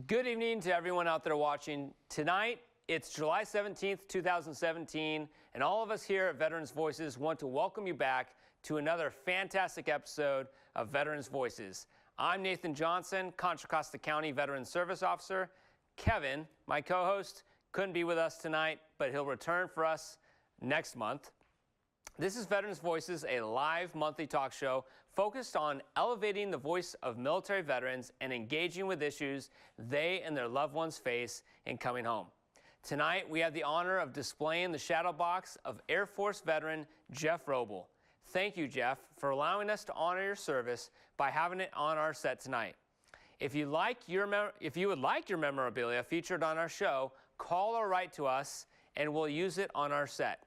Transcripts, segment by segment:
Good evening to everyone out there watching. Tonight, it's July 17th, 2017, and all of us here at Veterans Voices want to welcome you back to another fantastic episode of Veterans Voices. I'm Nathan Johnson, Contra Costa County Veterans Service Officer. Kevin, my co-host, couldn't be with us tonight, but he'll return for us next month. This is Veterans Voices, a live monthly talk show focused on elevating the voice of military veterans and engaging with issues they and their loved ones face in coming home. Tonight, we have the honor of displaying the shadow box of Air Force veteran Jeff Roble. Thank you, Jeff, for allowing us to honor your service by having it on our set tonight. If you would like your memorabilia featured on our show, call or write to us and we'll use it on our set.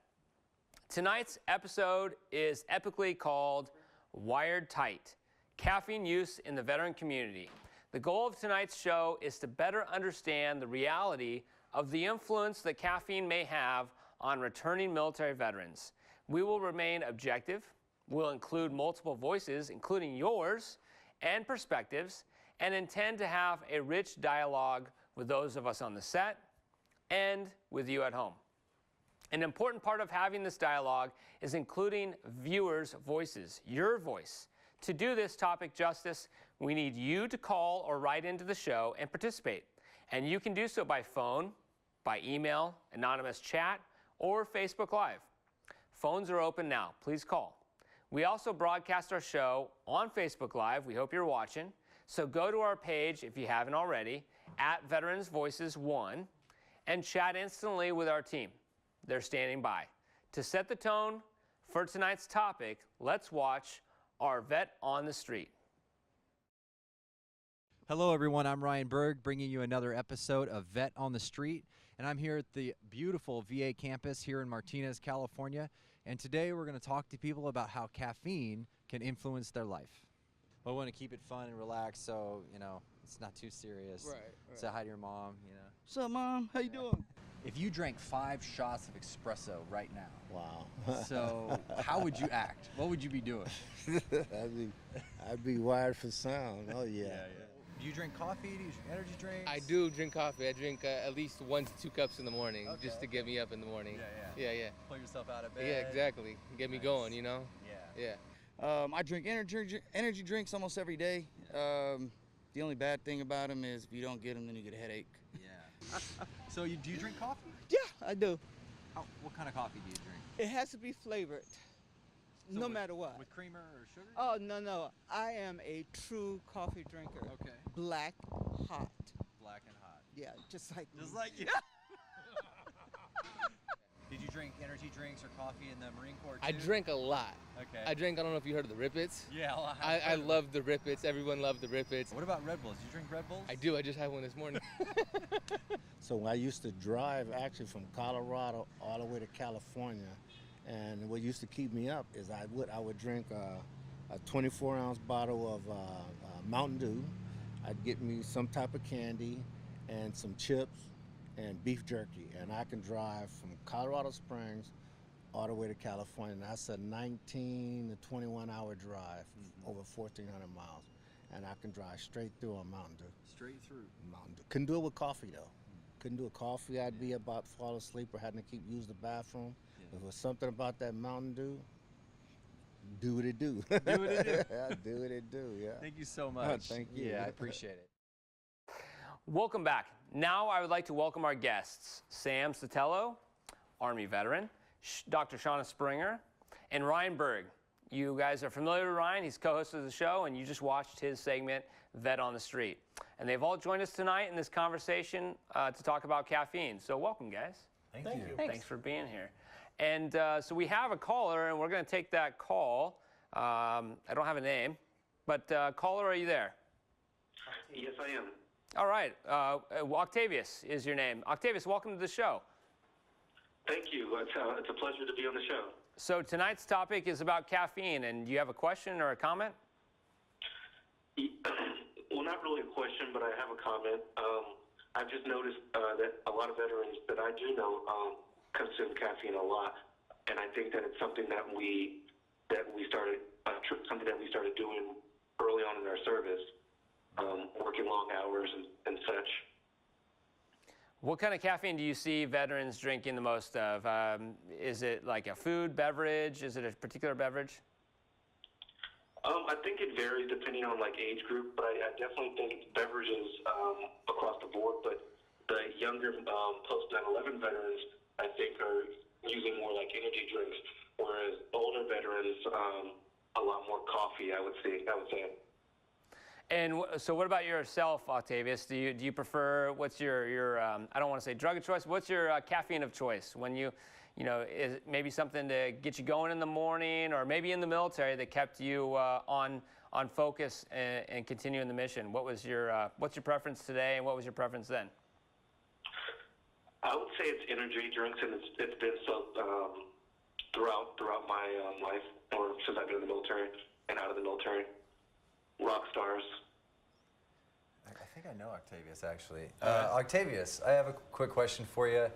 Tonight's episode is epically called Wired Tight, Caffeine Use in the Veteran Community. The goal of tonight's show is to better understand the reality of the influence that caffeine may have on returning military veterans. We will remain objective. We'll include multiple voices, including yours, and perspectives, and intend to have a rich dialogue with those of us on the set and with you at home. An important part of having this dialogue is including viewers' voices, your voice. To do this topic justice, we need you to call or write into the show and participate. And you can do so by phone, by email, anonymous chat, or Facebook Live. Phones are open now. Please call. We also broadcast our show on Facebook Live. We hope you're watching. So go to our page, if you haven't already, at Veterans Voices 1, and chat instantly with our team. They're standing by. To set the tone for tonight's topic, let's watch Our Vet on the Street. Hello, everyone. I'm Ryan Berg, bringing you another episode of Vet on the Street. And I'm here at the beautiful VA campus here in Martinez, California. And today we're going to talk to people about how caffeine can influence their life. But we want to keep it fun and relaxed so, it's not too serious. Right. Say hi to your mom, What's up, Mom? How you doing? If you drank 5 shots of espresso right now, wow. so how would you act? What would you be doing? I'd be wired for sound. Oh, yeah. Do you drink coffee? Do you drink energy drinks? I do drink coffee. I drink at least 1 to 2 cups in the morning just to get me up in the morning. Yeah. Pull yourself out of bed. Yeah, exactly. Get me going, Yeah. I drink energy drinks almost every day. The only bad thing about them is if you don't get them, then you get a headache. Yeah. So do you drink coffee? Yeah, I do. What kind of coffee do you drink? It has to be flavored, So no matter what. With creamer or sugar? Oh, no. I am a true coffee drinker. Okay. Black, hot. Black and hot. Yeah, just like me. Just like you. Did you drink energy drinks or coffee in the Marine Corps too? I drank a lot. Okay. I don't know if you heard of the Rip-Its. Yeah, I love the Rip-Its. Everyone loved the Rip-Its. What about Red Bulls? Do you drink Red Bulls? I do. I just had one this morning. So I used to drive actually from Colorado all the way to California. And what used to keep me up is I would drink a 24-ounce bottle of Mountain Dew. I'd get me some type of candy and some chips and beef jerky. And I can drive from Colorado Springs all the way to California. And that's a 19 to 21-hour drive, over 1,400 miles. And I can drive straight through on Mountain Dew. Straight through. Mountain Dew. Couldn't do it with coffee, though. Couldn't do it coffee. I'd be about to fall asleep or having to keep using the bathroom. Yeah. If it was something about that Mountain Dew, do what it do. Do what it do. Do what it do, yeah. Thank you so much. Thank you. Yeah, I appreciate it. Welcome back. Now I would like to welcome our guests, Sam Sotelo, Army veteran, Dr. Shauna Springer, and Ryan Berg. You guys are familiar with Ryan. He's co-host of the show, and you just watched his segment, Vet on the Street. And they've all joined us tonight in this conversation to talk about caffeine. So welcome, guys. Thank you. Thanks for being here. And so we have a caller, and we're going to take that call. I don't have a name, but caller, are you there? Yes, I am. All right. Octavius is your name. Octavius, welcome to the show. Thank you. It's a pleasure to be on the show. So tonight's topic is about caffeine, and do you have a question or a comment? Well, not really a question, but I have a comment. I've just noticed that a lot of veterans that I do know consume caffeine a lot, and I think that it's something that we started doing early on in our service. working long hours and such. What kind of caffeine do you see veterans drinking the most of? Is it like a food, beverage? Is it a particular beverage? I think it varies depending on like age group, but I definitely think it's beverages across the board. But the younger post 9/11 veterans, I think, are using more like energy drinks, whereas older veterans, a lot more coffee. I would say. And so, what about yourself, Octavius? Do you prefer? What's your I don't want to say drug of choice. What's your caffeine of choice when you know, is it maybe something to get you going in the morning, or maybe in the military that kept you on focus and continuing the mission? What's your preference today, and what was your preference then? I would say it's energy drinks, and it's been so throughout my life, or since I've been in the military and out of the military. Rock stars. I think I know Octavius, actually. Octavius, I have a quick question for you.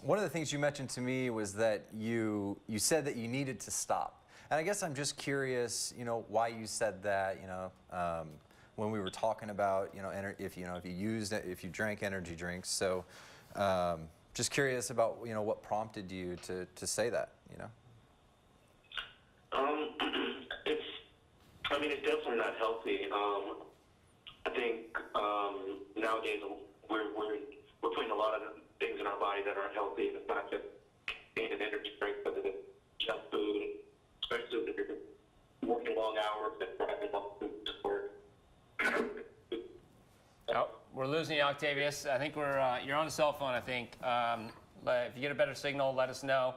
One of the things you mentioned to me was that you said that you needed to stop. And I guess I'm just curious, you know, why you said that, you know, when we were talking about, you know, if you drank energy drinks. So just curious about, you know, what prompted you to say that, you know? It's definitely not healthy. I think nowadays we're putting a lot of things in our body that aren't healthy. It's not just an energy drink, but it's junk food, especially if you're working long hours and driving up to work. Oh, we're losing you, Octavius. I think you're on the cell phone. I think. If you get a better signal, let us know.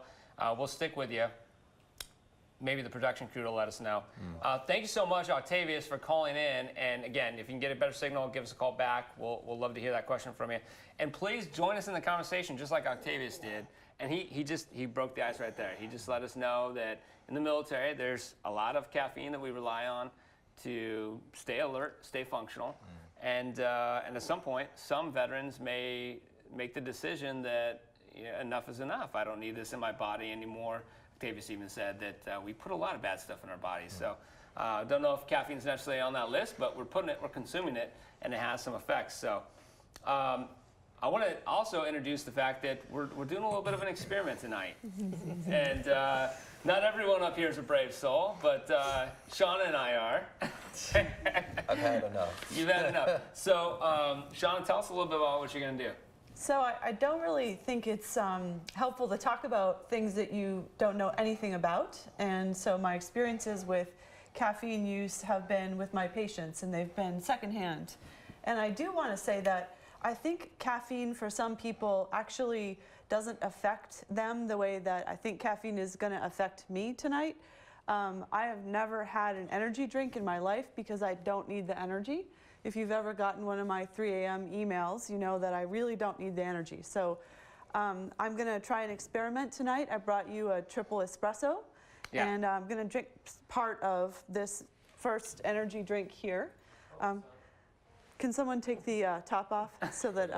We'll stick with you. Maybe the production crew will let us know. Thank you so much, Octavius, for calling in. And again, if you can get a better signal, give us a call back. We'll love to hear that question from you. And please join us in the conversation, just like Octavius did. And he broke the ice right there. He just let us know that in the military, there's a lot of caffeine that we rely on to stay alert, stay functional. And at some point, some veterans may make the decision that enough is enough. I don't need this in my body anymore. Octavius even said that we put a lot of bad stuff in our bodies. So don't know if caffeine's necessarily on that list, but we're consuming it, and it has some effects. So I want to also introduce the fact that we're doing a little bit of an experiment tonight. And not everyone up here is a brave soul, but Shauna and I are. I've had enough. You've had enough. So Shauna, tell us a little bit about what you're going to do. So I don't really think it's helpful to talk about things that you don't know anything about. And so my experiences with caffeine use have been with my patients, and they've been secondhand. And I do want to say that I think caffeine for some people actually doesn't affect them the way that I think caffeine is going to affect me tonight. I have never had an energy drink in my life because I don't need the energy. If you've ever gotten one of my 3 a.m. emails, you know that I really don't need the energy. So I'm going to try an experiment tonight. I brought you a triple espresso, and I'm going to drink part of this first energy drink here. Can someone take the top off so that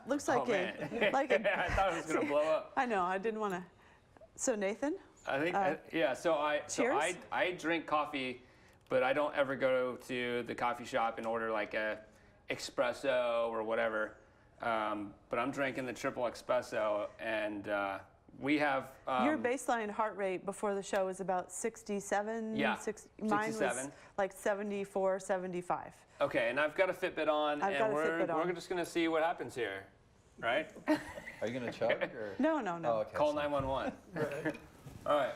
looks like I thought it was going to blow up. I know. I didn't want to. So Nathan. I think I drink coffee, but I don't ever go to the coffee shop and order like a espresso or whatever. But I'm drinking the triple espresso, and we have your baseline heart rate before the show was about 67. Yeah, mine 67. was like 74, 75. Okay, and I've got a Fitbit on, we're just gonna see what happens here, right? Are you gonna chug? Or? No. Oh, okay, Call 911. All right.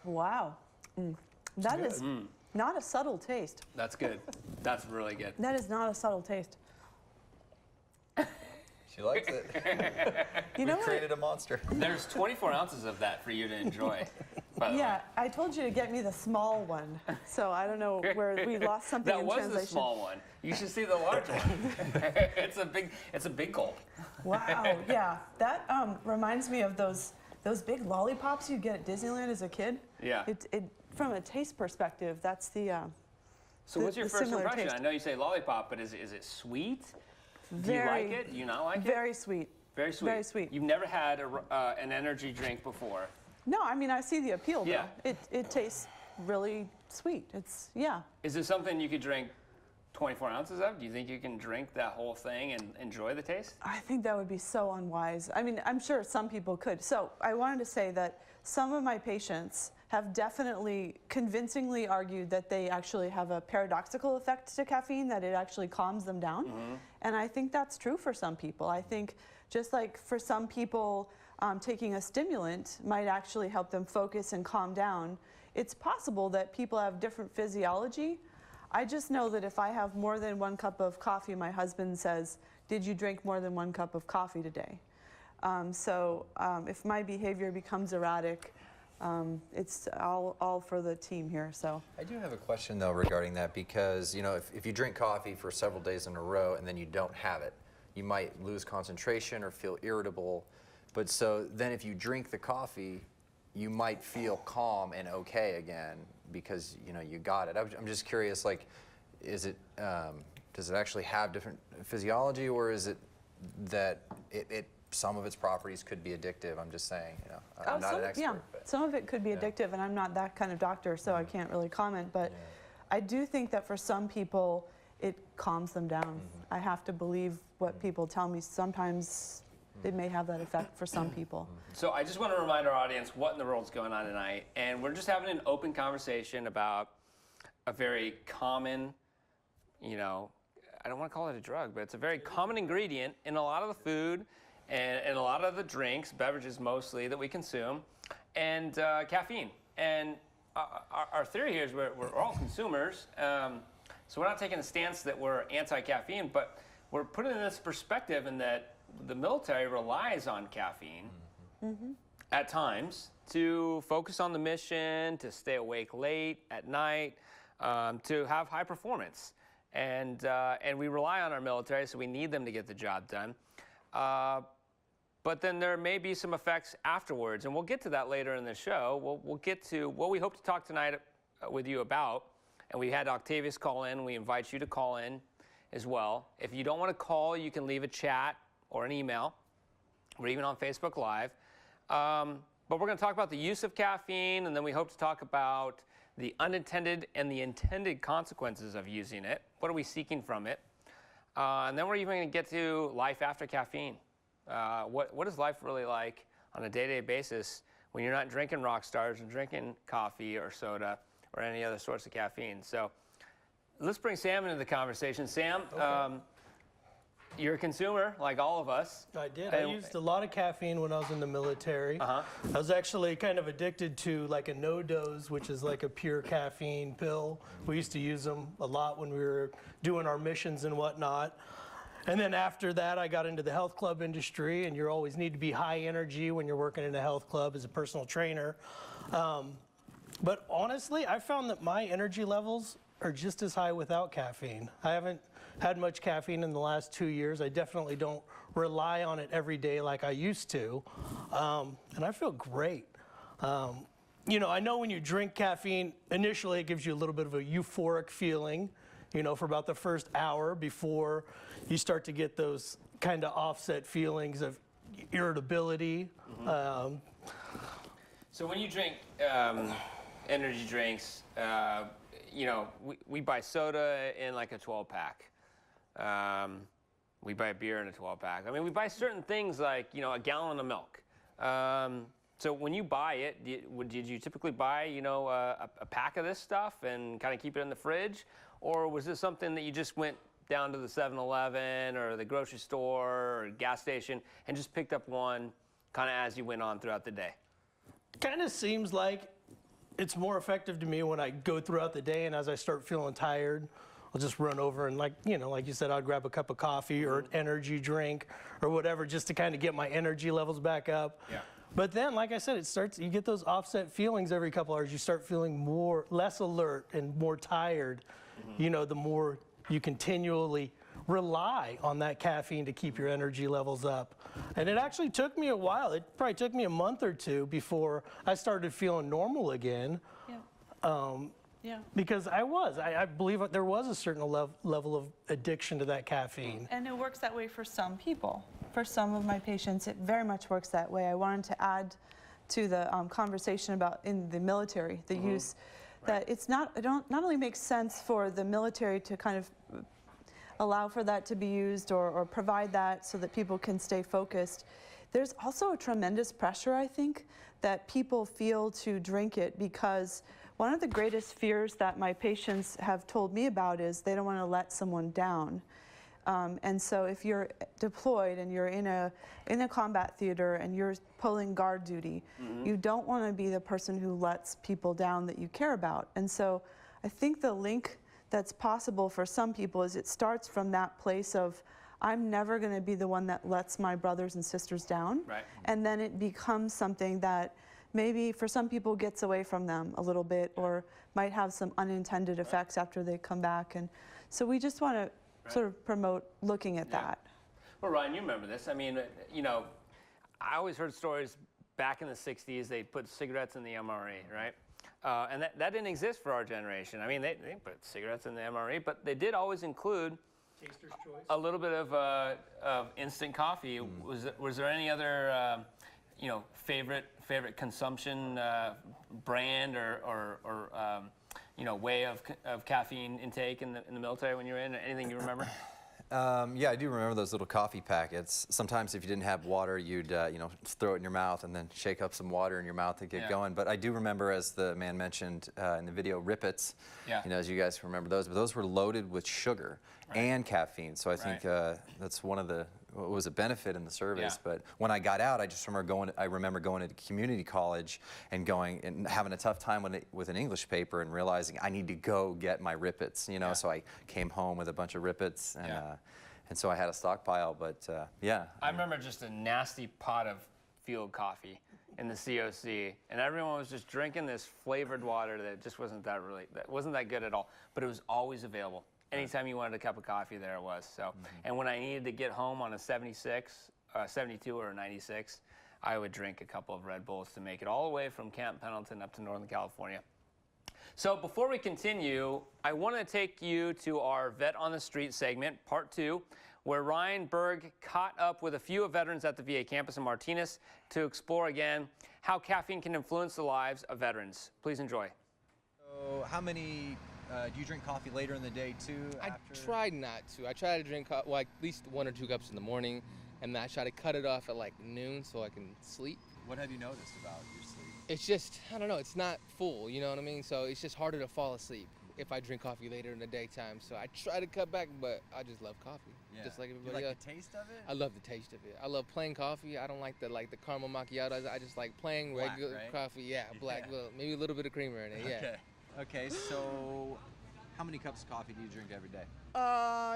Wow. That is not a subtle taste. That's good. That's really good. That is not a subtle taste. She likes it. You know We've created a monster. There's 24 ounces of that for you to enjoy, by the way. Yeah, I told you to get me the small one, so I don't know where we lost something That in was translation. the small one. You should see the large one. It's a big gulp. Wow, yeah. That reminds me of those big lollipops you get at Disneyland as a kid. Yeah. It from a taste perspective, that's the So what's your first similar impression? taste. I know you say lollipop, but is it sweet? Do Very, you like it? Do you not like it? Very sweet. Very sweet. Very sweet. You've never had an energy drink before. No, I mean I see the appeal though. Yeah. It tastes really sweet. It's, yeah. Is this something you could drink 24 ounces of? Do you think you can drink that whole thing and enjoy the taste? I think that would be so unwise. I mean, I'm sure some people could. So I wanted to say that some of my patients have definitely convincingly argued that they actually have a paradoxical effect to caffeine, that it actually calms them down. And I think that's true for some people. I think just like for some people, taking a stimulant might actually help them focus and calm down. It's possible that people have different physiology. I just know that if I have more than 1 cup of coffee, my husband says, "Did you drink more than 1 cup of coffee today?" If my behavior becomes erratic, it's all for the team here. So I do have a question though regarding that, because if you drink coffee for several days in a row and then you don't have it, you might lose concentration or feel irritable. But so then if you drink the coffee, you might feel calm and okay again because you got it. I'm just curious, like, is it does it actually have different physiology, or is it that some of its properties could be addictive? I'm just saying, I'm not an expert. Yeah, but some of it could be addictive, and I'm not that kind of doctor, so I can't really comment. But I do think that for some people, it calms them down. I have to believe what people tell me. Sometimes it may have that effect for some people. So I just want to remind our audience what in the world's going on tonight. And we're just having an open conversation about a very common, I don't want to call it a drug, but it's a very common ingredient in a lot of the food and a lot of the drinks, beverages mostly, that we consume, and caffeine. And our theory here is we're all consumers. So we're not taking a stance that we're anti-caffeine, but we're putting this perspective in that the military relies on caffeine at times to focus on the mission, to stay awake late at night, to have high performance. And we rely on our military, so we need them to get the job done. But then there may be some effects afterwards, and we'll get to that later in the show. We'll get to what we hope to talk tonight with you about. And we had Octavius call in. We invite you to call in as well. If you don't want to call, you can leave a chat or an email. We're even on Facebook Live. But we're going to talk about the use of caffeine, and then we hope to talk about the unintended and the intended consequences of using it. What are we seeking from it? And then we're even going to get to life after caffeine. What is life really like on a day-to-day basis when you're not drinking rock stars and drinking coffee or soda or any other source of caffeine? So let's bring Sam into the conversation. Sam, you're a consumer like all of us. I did. I used a lot of caffeine when I was in the military. I was actually kind of addicted to like a no-dose, which is like a pure caffeine pill. We used to use them a lot when we were doing our missions and whatnot. And then after that, I got into the health club industry, and you always need to be high energy when you're working in a health club as a personal trainer. But honestly, I found that my energy levels are just as high without caffeine. I haven't had much caffeine in the last 2 years. I definitely don't rely on it every day like I used to. And I feel great. I know when you drink caffeine, initially it gives you a little bit of a euphoric feeling, for about the first hour before you start to get those kind of offset feelings of irritability. So when you drink energy drinks, we buy soda in like a 12-pack. We buy beer in a 12-pack. I mean, we buy certain things like, a gallon of milk. So when you buy it, did you typically buy, a pack of this stuff and kind of keep it in the fridge? Or was this something that you just went down to the 7-Eleven or the grocery store or gas station and just picked up one kind of as you went on throughout the day? Kind of seems like it's more effective to me when I go throughout the day, and as I start feeling tired, I'll just run over and like you said, I'll grab a cup of coffee or an energy drink or whatever just to kind of get my energy levels back up. Yeah. But then, like I said, you get those offset feelings every couple hours. You start feeling less alert and more tired, the more you continually rely on that caffeine to keep your energy levels up. And it actually took me a while. It probably took me a month or two before I started feeling normal again. Yeah. Because I believe there was a certain level of addiction to that caffeine. And it works that way for some people. For some of my patients, it very much works that way. I wanted to add to the conversation about in the military, the use. that it's not, not only makes sense for the military to kind of allow for that to be used or provide that so that people can stay focused. There's also a tremendous pressure, I think, that people feel to drink it, because one of the greatest fears that my patients have told me about is they don't want to let someone down. And so if you're deployed and you're in a combat theater and you're pulling guard duty, you don't want to be the person who lets people down that you care about. And so I think the link that's possible for some people is it starts from that place of, I'm never going to be the one that lets my brothers and sisters down. Right. And then it becomes something that maybe for some people gets away from them a little bit, or might have some unintended effects after they come back. And so we just want to sort of promote looking at that. Well, Ryan, you remember this. I mean, you know, I always heard stories back in the 60s, they put cigarettes in the MRE, right? And that didn't exist for our generation. I mean, they put cigarettes in the MRE, but they did always include Taster's choice. a little bit of instant coffee. Was there any other, you know, favorite consumption brand or you know, way of caffeine intake in the military when you were in? Anything you remember? Yeah, I do remember those little coffee packets. Sometimes if you didn't have water, you'd you know, throw it in your mouth and then shake up some water in your mouth to get going. But I do remember, as the man mentioned in the video, Rippets. Yeah. You know, as you guys remember those, but those were loaded with sugar and caffeine. So I think that's one of the, what was a benefit in the service. But when I got out, I just remember going to community college and going and having a tough time with an English paper and realizing I need to go get my Rippets, you know. So I came home with a bunch of Rippets, and so I had a stockpile. But I remember just a nasty pot of field coffee in the COC, and everyone was just drinking this flavored water that just wasn't that good at all. But it was always available. Anytime you wanted a cup of coffee, there it was. So, and when I needed to get home on a 76, 72 or a 96, I would drink a couple of Red Bulls to make it all the way from Camp Pendleton up to Northern California. So before we continue, I want to take you to our Vet on the Street segment, part 2, where Ryan Berg caught up with a few of veterans at the VA campus in Martinez to explore again how caffeine can influence the lives of veterans. Please enjoy. So how many, do you drink coffee later in the day too? I tried not to. I try to drink well, at least 1 or 2 cups in the morning, and then I try to cut it off at like noon so I can sleep. What have you noticed about your sleep? It's just, I don't know, it's not full, you know what I mean? So it's just harder to fall asleep if I drink coffee later in the daytime. So I try to cut back, but I just love coffee, just like everybody else. The taste of it? I love the taste of it. I love plain coffee. I don't like the caramel macchiato. I just like plain regular coffee. Yeah, black, maybe a little bit of creamer in it. Okay, so how many cups of coffee do you drink every day?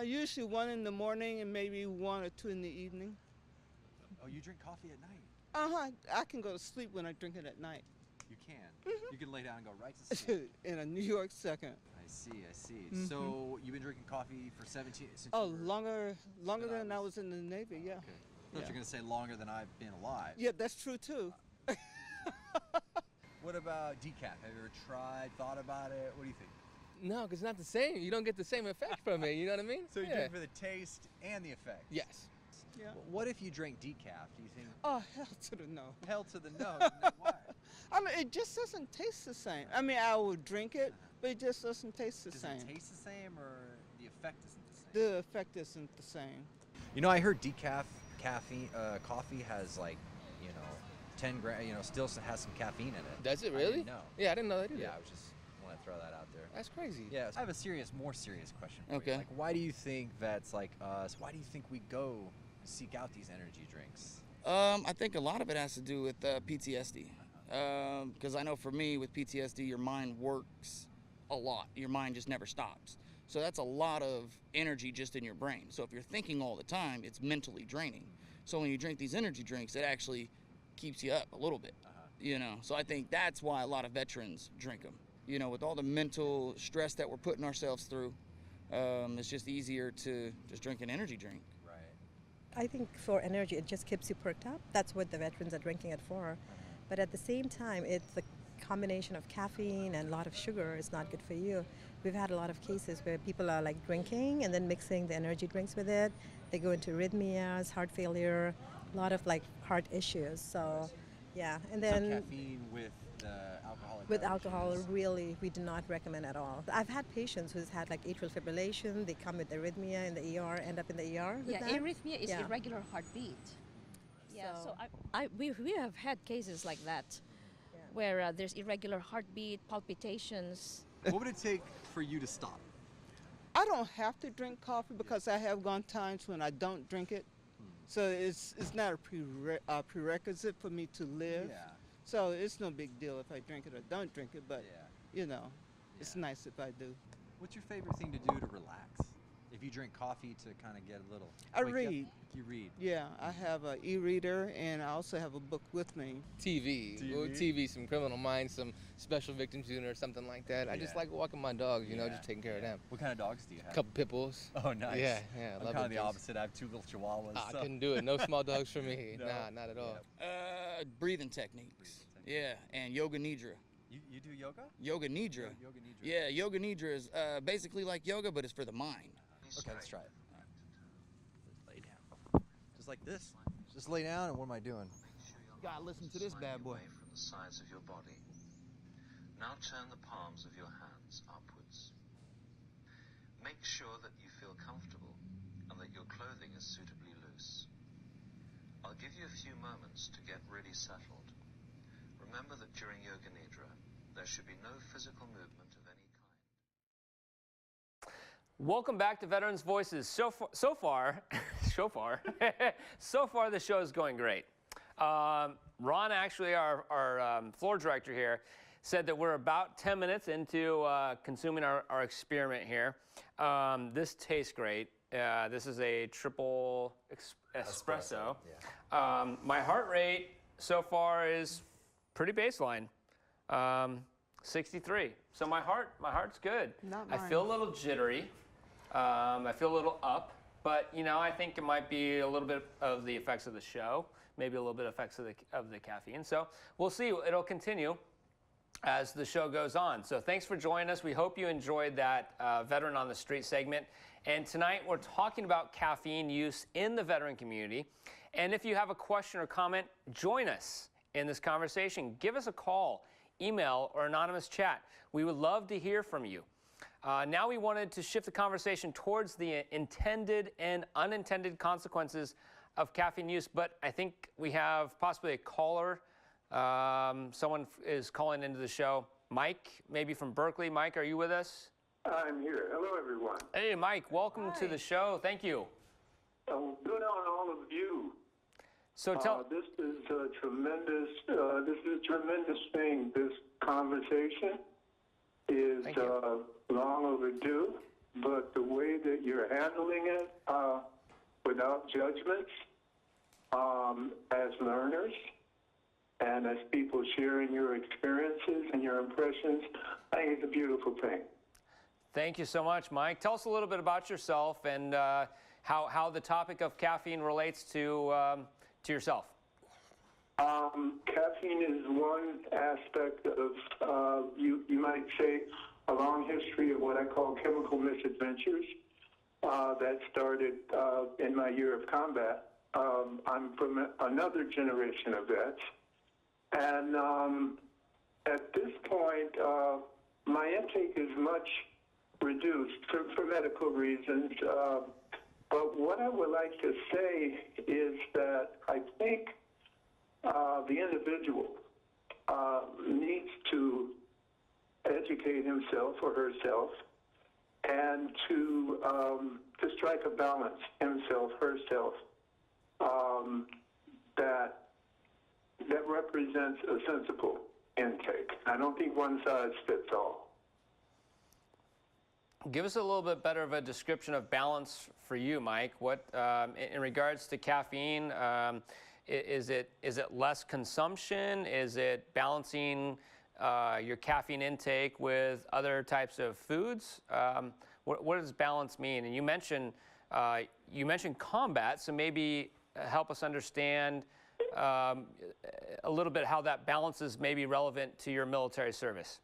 Usually 1 in the morning and maybe 1 or 2 in the evening. Oh, you drink coffee at night? I can go to sleep when I drink it at night. You can? You can lay down and go right to sleep? In a New York second. I see. So you've been drinking coffee for 17 since longer than I was in the Navy, yeah. Okay. I thought you were going to say longer than I've been alive. Yeah, that's true too. What about decaf? Have you ever thought about it? What do you think? No, because it's not the same. You don't get the same effect from it, you know what I mean? So you drink for the taste and the effect? Yes. Yeah. What if you drank decaf? Do you think? Oh, hell to the no. Hell to the no. Why? I mean, it just doesn't taste the same. I mean, I would drink it, but it just doesn't taste the same. Does it taste the same, or the effect isn't the same? The effect isn't the same. You know, I heard decaf coffee has like, 10 grams, still has some caffeine in it. Does it really? No. Yeah, I didn't know that either. Yeah, I just want to throw that out there. That's crazy. Yeah, I have a more serious question for you. Okay. Like, why do you think vets like us, why do you think we go seek out these energy drinks? I think a lot of it has to do with PTSD. Because I know for me, with PTSD, your mind works a lot. Your mind just never stops. So that's a lot of energy just in your brain. So if you're thinking all the time, it's mentally draining. So when you drink these energy drinks, it actually keeps you up a little bit, So I think that's why a lot of veterans drink them. With all the mental stress that we're putting ourselves through, it's just easier to just drink an energy drink. I think for energy, it just keeps you perked up. That's what the veterans are drinking it for. But at the same time, it's the combination of caffeine and a lot of sugar is not good for you. We've had a lot of cases where people are like drinking and then mixing the energy drinks with it. They go into arrhythmias, heart failure, a lot of like heart issues. So, yeah. And then some caffeine with the alcoholic With beverages. alcohol, really, we do not recommend at all. I've had patients who's had like atrial fibrillation. They come with arrhythmia in the ER, end up in the ER with Yeah, that. arrhythmia is Yeah. irregular heartbeat. Yeah, so So- we have had cases like that, Yeah. where there's irregular heartbeat, palpitations. What would it take for you to stop? I don't have to drink coffee because I have gone times when I don't drink it. So it's not a prerequisite for me to live. Yeah. So it's no big deal if I drink it or don't drink it, but Yeah. you know, it's nice if I do. What's your favorite thing to do to relax? If you drink coffee to kind of get a little. I wake you up? read. You read. Yeah, I have an e-reader and I also have a book with me. TV. Well, TV, some Criminal Minds, some Special Victims Unit or something like that. I just Yeah. like walking my dogs, you know, Yeah, just taking care of them. What kind of dogs do you have? A couple pit bulls. Oh, nice. Yeah, I'm I love kind of them the things. opposite. I have 2 little chihuahuas. I so- couldn't do it. No small dogs for me. No. Nah, not at all. Breathing techniques. Yeah, and yoga nidra. You do yoga? Yoga nidra. Yoga nidra. Yeah, yoga nidra is basically like yoga, but it's for the mind. Okay, let's try it. Lay down. Just like this. Just lay down, and what am I doing? You gotta listen to this bad boy. Away from the sides of your body. Now turn the palms of your hands upwards. Make sure that you feel comfortable and that your clothing is suitably loose. I'll give you a few moments to get really settled. Remember that during Yoga Nidra, there should be no physical movement of any kind. Welcome back to Veterans Voices. So far, so far the show is going great. Ron, actually, our floor director here, said that we're about 10 minutes into consuming our experiment here. This tastes great. This is a triple espresso. My heart rate so far is pretty baseline, 63. So my heart's good. Not I mine. feel a little jittery. I feel a little up, but you know, I think it might be a little bit of the effects of the show, maybe a little bit of effects of the caffeine. So we'll see. It'll continue as the show goes on. So thanks for joining us. We hope you enjoyed that Veteran on the Street segment. And tonight we're talking about caffeine use in the veteran community. And if you have a question or comment, join us in this conversation. Give us a call, email, or anonymous chat. We would love to hear from you. Now we wanted to shift the conversation towards the intended and unintended consequences of caffeine use, but I think we have possibly a caller. Someone is calling into the show. Mike, maybe from Berkeley. Mike, are you with us? I'm here. Hello, everyone. Hey, Mike, welcome to the show. Thank you. Good on all of you. So tell. This is a tremendous. This is a tremendous thing. This conversation is long overdue, but the way that you're handling it, without judgments, as learners, and as people sharing your experiences and your impressions, I think it's a beautiful thing. Thank you so much, Mike. Tell us a little bit about yourself and how the topic of caffeine relates to yourself. Caffeine is one aspect of, you might say, a long history of what I call chemical misadventures that started in my year of combat. I'm from another generation of vets. And at this point, my intake is much reduced for medical reasons. But what I would like to say is that I think the individual needs to educate himself or herself and to strike a balance, himself, herself, that represents a sensible intake. I don't think one size fits all. Give us a little bit better of a description of balance for you, Mike. What, in regards to caffeine, is it less consumption? Is it balancing your caffeine intake with other types of foods? What does balance mean? And you mentioned combat, so maybe help us understand a little bit how that balance is maybe relevant to your military service.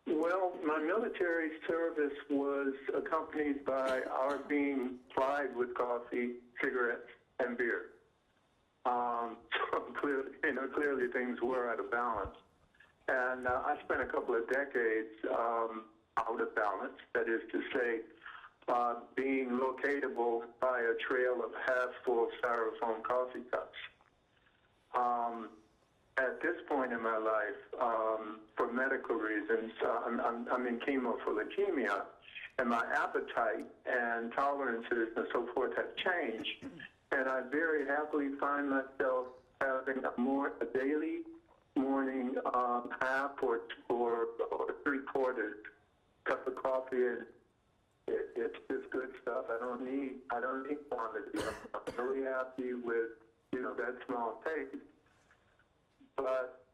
Well, my military service was accompanied by our being plied with coffee, cigarettes, and beer. So clearly things were out of balance. And I spent a couple of decades out of balance, that is to say, being locatable by a trail of half-full styrofoam coffee cups. At this point in my life, for medical reasons, I'm in chemo for leukemia, and my appetite and tolerances and so forth have changed. And I very happily find myself having a daily morning half or 3/4 cup of coffee, and it's just good stuff. I don't need quantity. I'm really happy with that small taste. But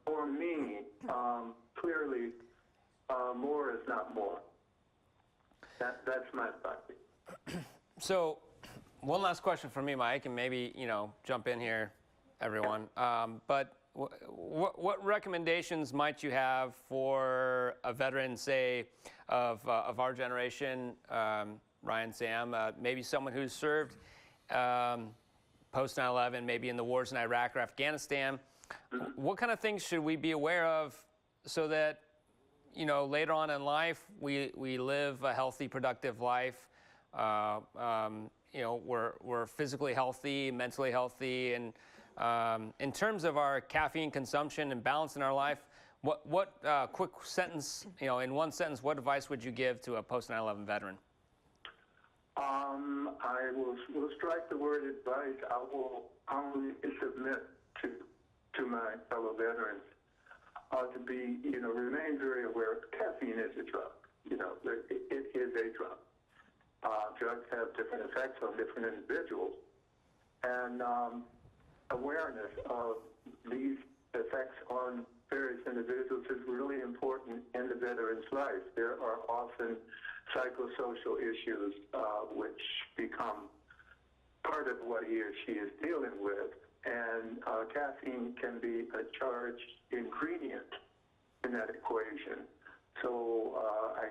for me, clearly, more is not more. That's my thought. So, one last question for me, Mike, and maybe jump in here, everyone. But what recommendations might you have for a veteran, say, of our generation, Ryan, Sam, maybe someone who's served post 9/11, maybe in the wars in Iraq or Afghanistan? What kind of things should we be aware of so that later on in life we live a healthy, productive life? We're physically healthy, mentally healthy, and in terms of our caffeine consumption and balance in our life, what quick sentence, in one sentence, what advice would you give to a post 9/11 veteran? I will strike the word advice. I will humbly submit to my fellow veterans to be, remain very aware. Caffeine is a drug. It is a drug. Drugs have different effects on different individuals, and awareness of these effects on various individuals is really important in the veteran's life. There are often psychosocial issues which become part of what he or she is dealing with, and caffeine can be a charged ingredient in that equation. So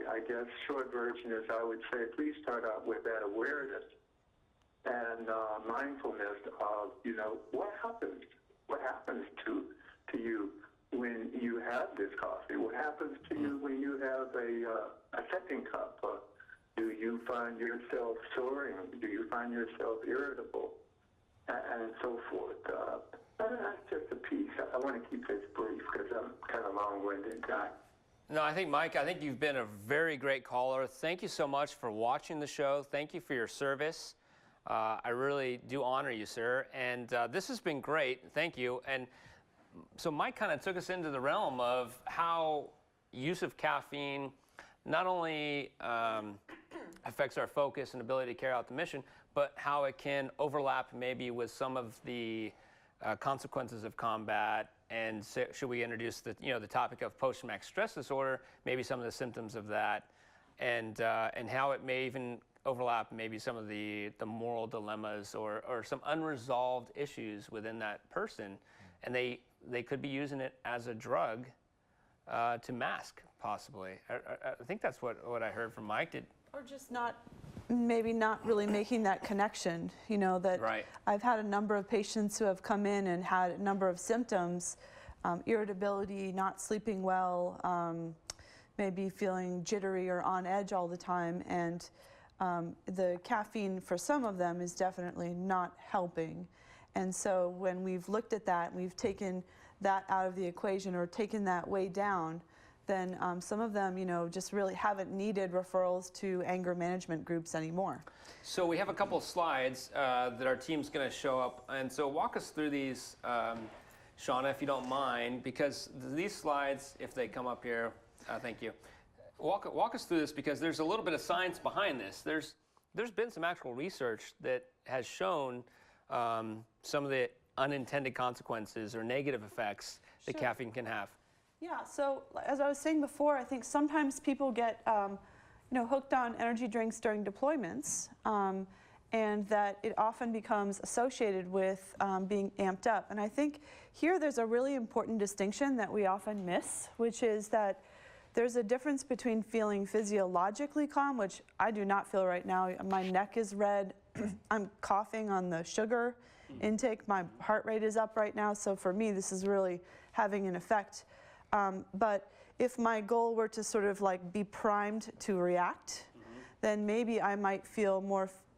I guess short version is I would say please start out with that awareness and mindfulness of, what happens to you when you have this coffee? What happens to you when you have a second cup? Do you find yourself soaring? Do you find yourself irritable? And so forth. That's just a piece. I want to keep this brief because I'm kind of long-winded guy. No, I think, Mike, you've been a very great caller. Thank you so much for watching the show. Thank you for your service. I really do honor you, sir. And this has been great. Thank you. And so Mike kind of took us into the realm of how use of caffeine not only affects our focus and ability to carry out the mission, but how it can overlap maybe with some of the consequences of combat. And should we introduce the topic of post-traumatic stress disorder, maybe some of the symptoms of that, and how it may even overlap maybe some of the moral dilemmas or some unresolved issues within that person, and they could be using it as a drug to mask, possibly. I think that's what I heard from Mike. Or just maybe not really making that connection, that right. I've had a number of patients who have come in and had a number of symptoms, irritability, not sleeping well, maybe feeling jittery or on edge all the time, and the caffeine for some of them is definitely not helping. And so when we've looked at that, we've taken that out of the equation or taken that way down, then some of them, just really haven't needed referrals to anger management groups anymore. So we have a couple of slides that our team's going to show up, and so walk us through these, Shauna, if you don't mind, because these slides, if they come up here, thank you. Walk us through this because there's a little bit of science behind this. There's been some actual research that has shown some of the unintended consequences or negative effects that caffeine can have. Yeah, so as I was saying before, I think sometimes people get hooked on energy drinks during deployments, and that it often becomes associated with being amped up. And I think here there's a really important distinction that we often miss, which is that there's a difference between feeling physiologically calm, which I do not feel right now. My neck is red. I'm coughing on the sugar intake. My heart rate is up right now. So for me, this is really having an effect. But if my goal were to sort of like be primed to react, then maybe I might feel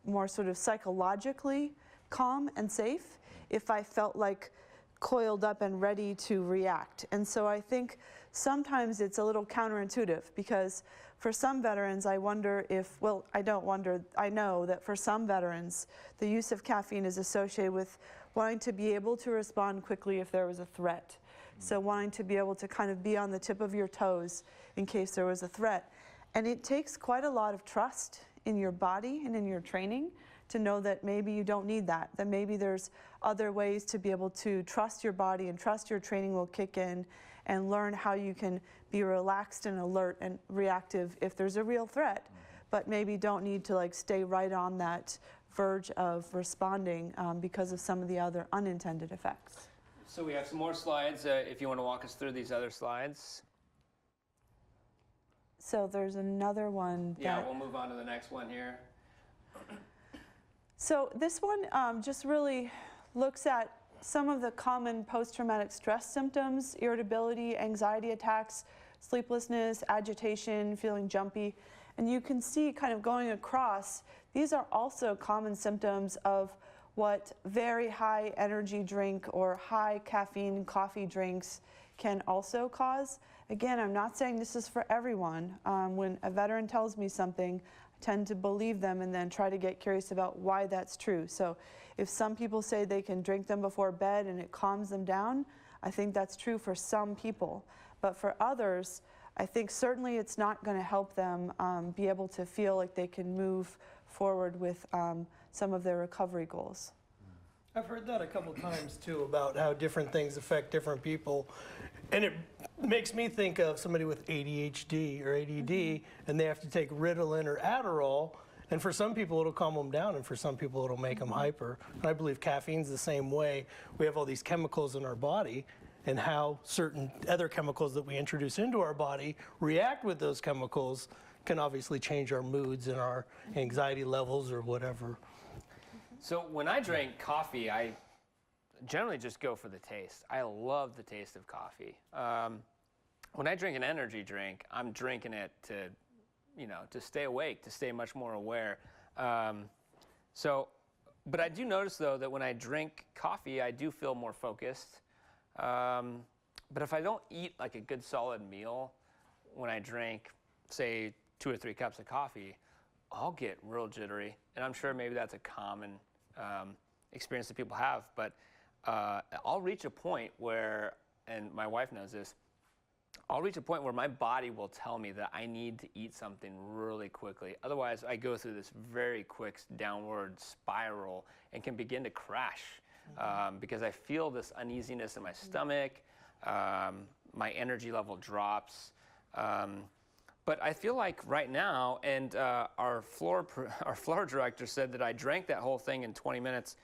more sort of psychologically calm and safe if I felt like coiled up and ready to react. And so I think sometimes it's a little counterintuitive, because for some veterans, I wonder if, well, I don't wonder, I know that for some veterans, the use of caffeine is associated with wanting to be able to respond quickly if there was a threat. So wanting to be able to kind of be on the tip of your toes in case there was a threat. And it takes quite a lot of trust in your body and in your training to know that maybe you don't need that maybe there's other ways to be able to trust your body and trust your training will kick in, and learn how you can be relaxed and alert and reactive if there's a real threat, but maybe don't need to like stay right on that verge of responding because of some of the other unintended effects. So we have some more slides if you want to walk us through these other slides. So there's another one. Yeah, we'll move on to the next one here. So this one just really looks at some of the common post-traumatic stress symptoms: irritability, anxiety attacks, sleeplessness, agitation, feeling jumpy. And you can see kind of going across, these are also common symptoms of what very high energy drink or high caffeine coffee drinks can also cause. Again, I'm not saying this is for everyone. When a veteran tells me something, I tend to believe them and then try to get curious about why that's true. So if some people say they can drink them before bed and it calms them down, I think that's true for some people. But for others, I think certainly it's not going to help them be able to feel like they can move forward with some of their recovery goals. I've heard that a couple times too, about how different things affect different people. And it makes me think of somebody with ADHD or ADD, and they have to take Ritalin or Adderall. And for some people, it'll calm them down, and for some people, it'll make them hyper. And I believe caffeine's the same way. We have all these chemicals in our body, and how certain other chemicals that we introduce into our body react with those chemicals can obviously change our moods and our anxiety levels or whatever. So when I drink coffee, I generally just go for the taste. I love the taste of coffee. When I drink an energy drink, I'm drinking it to, to stay awake, to stay much more aware. But I do notice though that when I drink coffee, I do feel more focused. But if I don't eat like a good solid meal, when I drink, say, 2 or 3 cups of coffee, I'll get real jittery. And I'm sure maybe that's a common experience that people have. But I'll reach a point where, and my wife knows this, I'll reach a point where my body will tell me that I need to eat something really quickly. Otherwise, I go through this very quick downward spiral and can begin to crash because I feel this uneasiness in my stomach. My energy level drops. But I feel like right now, and our floor director said that I drank that whole thing in 20 minutes.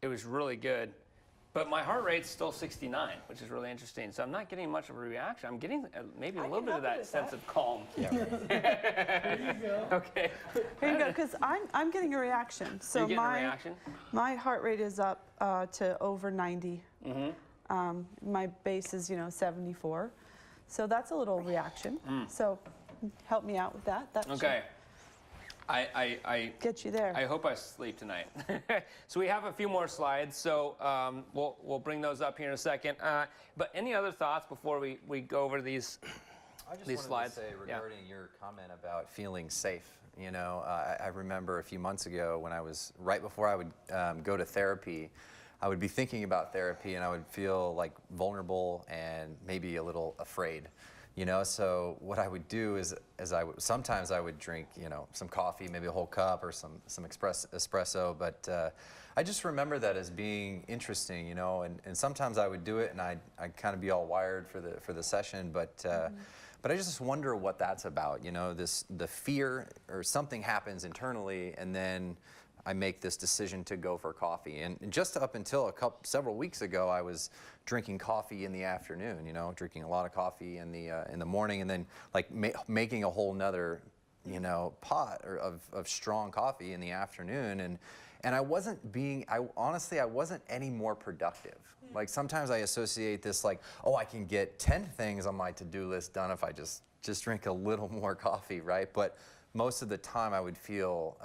It was really good. But my heart rate's still 69, which is really interesting. So I'm not getting much of a reaction. I'm getting maybe a little bit of that sense of calm. Yeah. There you go. Okay. Here you go, because I'm getting a reaction. So You're getting a reaction? My heart rate is up to over 90. Mm-hmm. My base is 74. So that's a little reaction. So help me out with that. That okay. I get you there. I hope I sleep tonight. So we have a few more slides, so we'll bring those up here in a second. But any other thoughts before we go over these slides? To say regarding your comment about feeling safe. I remember a few months ago when I was, right before I would go to therapy, I would be thinking about therapy and I would feel like vulnerable and maybe a little afraid. So what I would do is sometimes I would drink, some coffee, maybe a whole cup or some espresso, but I just remember that as being interesting, and sometimes I would do it and I'd kind of be all wired for the session, but I just wonder what that's about, the fear or something happens internally and then I make this decision to go for coffee. And just up until several weeks ago, I was drinking coffee in the afternoon, drinking a lot of coffee in the morning and then like making a whole nother, pot of strong coffee in the afternoon. And I wasn't honestly, I wasn't any more productive. Like sometimes I associate this like, oh, I can get 10 things on my to-do list done if I just drink a little more coffee, right? But most of the time I would feel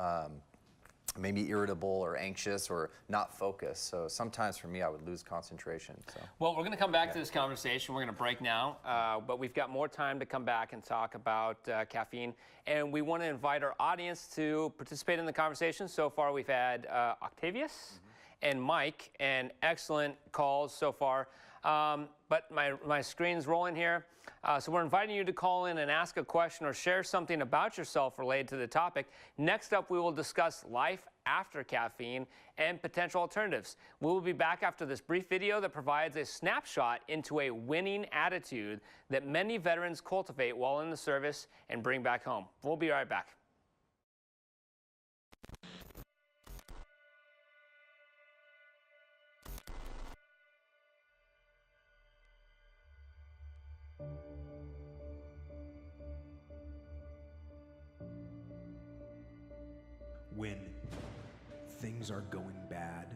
maybe irritable or anxious or not focused. So sometimes for me, I would lose concentration. So. Well, we're going to come back to this conversation. We're going to break now, but we've got more time to come back and talk about caffeine. And we want to invite our audience to participate in the conversation. So far, we've had Octavius and Mike, and excellent calls so far. But my screen's rolling here. So we're inviting you to call in and ask a question or share something about yourself related to the topic. Next up, we will discuss life after caffeine and potential alternatives. We will be back after this brief video that provides a snapshot into a winning attitude that many veterans cultivate while in the service and bring back home. We'll be right back. When things are going bad,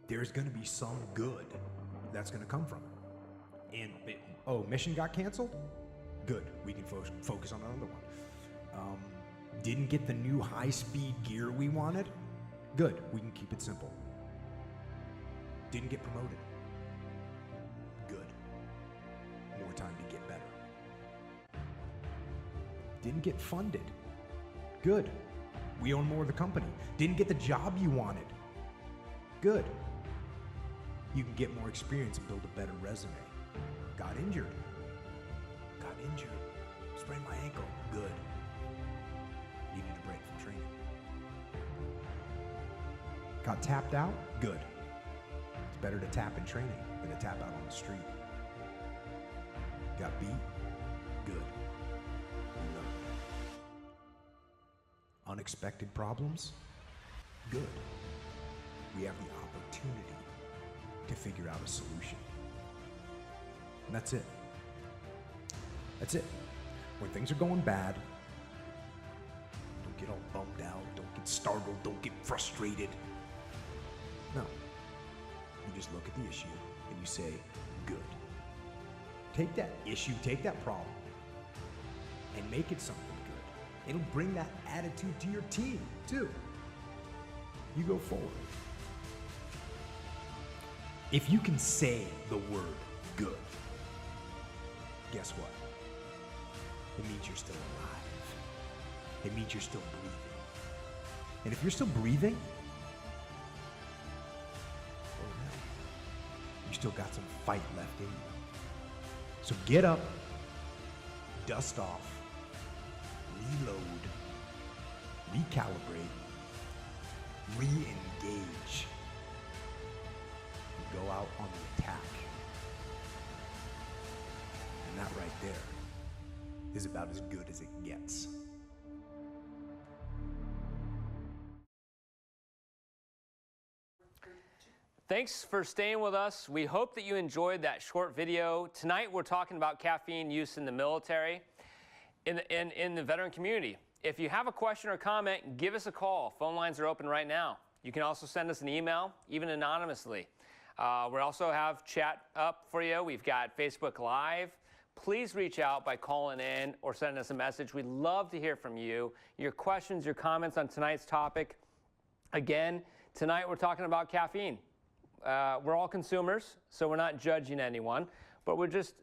there's going to be some good that's going to come from it. And, oh, mission got canceled? Good. We can focus on another one. Didn't get the new high-speed gear we wanted? Good. We can keep it simple. Didn't get promoted? Good. More time to get better. Didn't get funded? Good. We own more of the company. Didn't get the job you wanted? Good. You can get more experience and build a better resume. Got injured? Got injured. Sprained my ankle? Good. Needed a break from training. Got tapped out? Good. It's better to tap in training than to tap out on the street. Got beat? Good. Unexpected problems? Good. We have the opportunity to figure out a solution. And that's it. That's it. When things are going bad, don't get all bummed out, don't get startled, don't get frustrated. No. You just look at the issue and you say, good. Take that issue, take that problem, and make it something. It'll bring that attitude to your team, too. You go forward. If you can say the word good, guess what? It means you're still alive. It means you're still breathing. And if you're still breathing, well, you still got some fight left in you. So get up, dust off, reload, recalibrate, re-engage, and go out on the attack. And that right there is about as good as it gets. Thanks for staying with us. We hope that you enjoyed that short video. Tonight we're talking about caffeine use in the military. In the veteran community. If you have a question or comment, give us a call. Phone lines are open right now. You can also send us an email, even anonymously. We also have chat up for you. We've got Facebook Live. Please reach out by calling in or sending us a message. We'd love to hear from you. Your questions, your comments on tonight's topic. Again, tonight we're talking about caffeine. We're all consumers, so we're not judging anyone, but we're just